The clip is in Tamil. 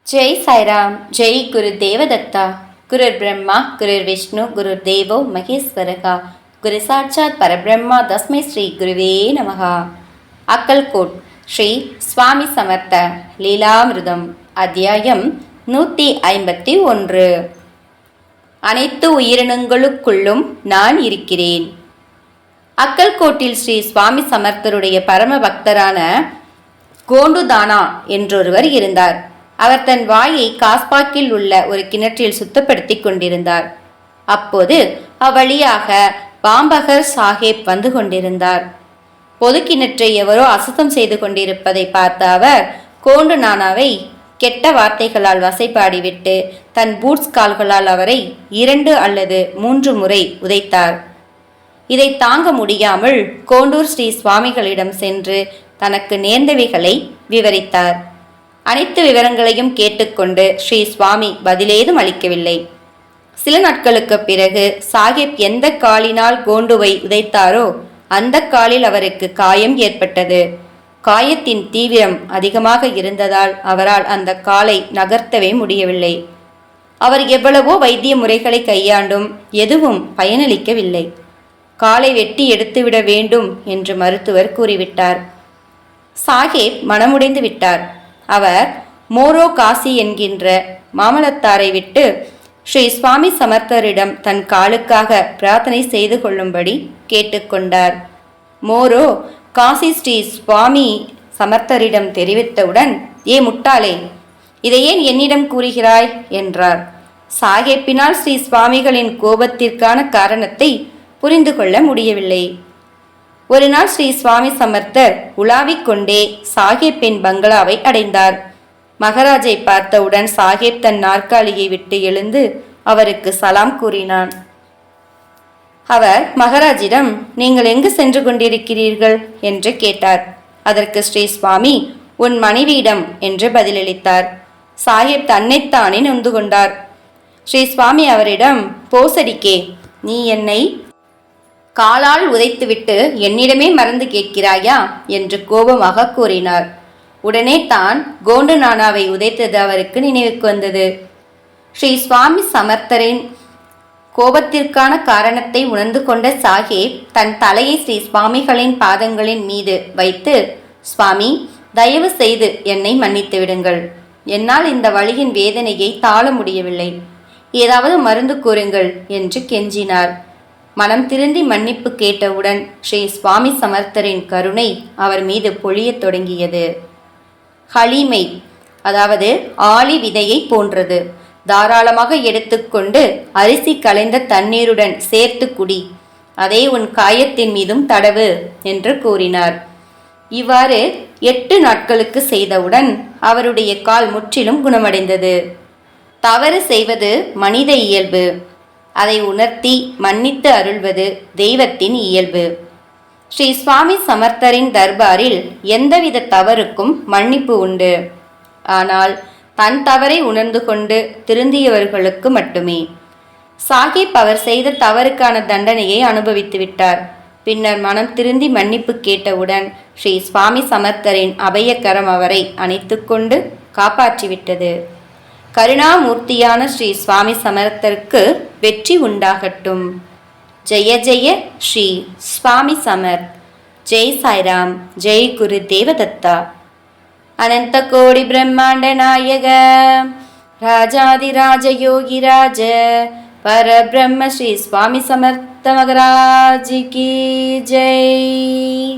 जय साईराम। जय गुरुदेवदत्ता। गुरुर्ब्रह्मा गुरुर्विष्णु गुरुर्देवो महेश्वरः। गुरु साक्षात् परब्रह्मा तस्मै श्री गुरुवे नमः। अक्कलकोट श्री स्वामी समर्थ லீலாமிருதம் அத்தியாயம் 151. அனைத்து உயிரினங்களுக்குள்ளும் நான் இருக்கிறேன். அக்கல்கோட்டில் ஸ்ரீ சுவாமி சமர்த்தருடைய பரம பக்தரான கோண்டுதானா என்றொருவர் இருந்தார். அவர் தன் வாயை காஸ்பாக்கில் உள்ள ஒரு கிணற்றில் சுத்தப்படுத்தி கொண்டிருந்தார். அப்போது அவ்வழியாக பாம்பகர் சாஹேப் வந்து கொண்டிருந்தார். பொது கிணற்றை எவரோ அசுத்தம் செய்து கொண்டிருப்பதை பார்த்த அவர் கோண்டு நானாவை கெட்ட வார்த்தைகளால் வசைப்பாடிவிட்டு தன் பூட்ஸ் கால்களால் அவரை 2 அல்லது 3 முறை உதைத்தார். இதை தாங்க முடியாமல் கோண்டூர் ஸ்ரீ சுவாமிகளிடம் சென்று தனக்கு நேர்ந்தவைகளை விவரித்தார். அனைத்து விவரங்களையும் கேட்டுக்கொண்டு ஸ்ரீ சுவாமி பதிலேதும் அளிக்கவில்லை. சில நாட்களுக்கு பிறகு சாஹிப் எந்த காலினால் கோண்டுவை உதைத்தாரோ அந்த காலில் அவருக்கு காயம் ஏற்பட்டது. காயத்தின் தீவிரம் அதிகமாக இருந்ததால் அவரால் அந்த காலை நகர்த்தவே முடியவில்லை. அவர் எவ்வளவோ வைத்திய முறைகளை கையாண்டும் எதுவும் பயனளிக்கவில்லை. காலை வெட்டி எடுத்துவிட வேண்டும் என்று மருத்துவர் கூறிவிட்டார். சாஹிப் மனமுடைந்து விட்டார். அவர் மோரோ காசி என்கின்ற மாமலத்தாரை விட்டு ஸ்ரீ சுவாமி சமர்த்தரிடம் தன் காலுக்காக பிரார்த்தனை செய்து கொள்ளும்படி கேட்டுக்கொண்டார். மோரோ காசி ஸ்ரீ சுவாமி சமர்த்தரிடம் தெரிவித்தவுடன், ஏ முட்டாளே, இதை ஏன் என்னிடம் கூறுகிறாய் என்றார். சாஹேப்பினால் ஸ்ரீ சுவாமிகளின் கோபத்திற்கான காரணத்தை புரிந்து கொள்ள முடியவில்லை. ஒரு நாள் ஸ்ரீ சுவாமி சமர்த்தர் உலாவிக் கொண்டே சாஹேப்பின் பங்களாவை அடைந்தார். மகாராஜை பார்த்தவுடன் சாஹேப் தன் நாற்காலியை விட்டு எழுந்து அவருக்கு சலாம் கூறினான். அவர் மகாராஜிடம், நீங்கள் எங்கு சென்று கொண்டிருக்கிறீர்கள் என்று கேட்டார். அதற்கு ஸ்ரீ சுவாமி, உன் மனைவியிடம் என்று பதிலளித்தார். சாஹேப் தன்னைத்தானே நொந்து கொண்டார். ஸ்ரீ சுவாமி அவரிடம், போசடிக்கே, நீ என்னை காலால் உதைத்துவிட்டு என்னிடமே மறந்து கேட்கிறாயா என்று கோபமாக கூறினார். உடனே தான் கோண்டு நானாவை உதைத்தது அவருக்கு நினைவுக்கு வந்தது. ஸ்ரீ சுவாமி சமர்த்தரின் கோபத்திற்கான காரணத்தை உணர்ந்து கொண்ட சாஹேப் தன் தலையை ஸ்ரீ சுவாமிகளின் பாதங்களின் மீது வைத்து, சுவாமி, தயவு செய்து என்னை மன்னித்து விடுங்கள். என்னால் இந்த வலியின் வேதனையை தாழ முடியவில்லை. ஏதாவது மருந்து கூறுங்கள் என்று கெஞ்சினார். மனம் திருந்தி மன்னிப்பு கேட்டவுடன் ஸ்ரீ சுவாமி சமர்த்தரின் கருணை அவர் மீது பொழியத் தொடங்கியது. ஹலீமை, அதாவது ஆளி விதையை போன்றது. தாராளமாக எடுத்துக்கொண்டு அரிசி கலைந்த தண்ணீருடன் சேர்த்து குடி. அதை உன் காயத்தின் மீதும் தடவு என்று கூறினார். இவ்வாறு 8 நாட்களுக்கு செய்தவுடன் அவருடைய கால் முற்றிலும் குணமடைந்தது. தவறு செய்வது மனித இயல்பு. அதை உணர்த்தி மன்னித்து அருள்வது தெய்வத்தின் இயல்பு. ஸ்ரீ சுவாமி சமர்த்தரின் தர்பாரில் எந்தவித தவறுக்கும் மன்னிப்பு உண்டு. ஆனால் தன் தவறை உணர்ந்து கொண்டு திருந்தியவர்களுக்கு மட்டுமே. சாஹிப் அவர் செய்த தவறுக்கான தண்டனையை அனுபவித்து விட்டார். பின்னர் மனம் திருந்தி மன்னிப்பு கேட்டவுடன் ஸ்ரீ சுவாமி சமர்த்தரின் அபயக்கரம் அவரை அணைத்து கொண்டு காப்பாற்றிவிட்டது. கருணாமூர்த்தியான ஸ்ரீ சுவாமி சமர்த்தருக்கு வெற்றி உண்டாகட்டும். ஜெய ஜெய ஸ்ரீ சுவாமி சமர்த். ஜெய் சாய்ராம். ஜெய் குரு தேவதத்தா. அனந்த கோடி பிரம்மாண்ட நாயக ராஜாதிராஜ யோகிராஜ பரபிரம்ம ஸ்ரீ சுவாமி சமர்த்த மகராஜ் கி ஜெய்.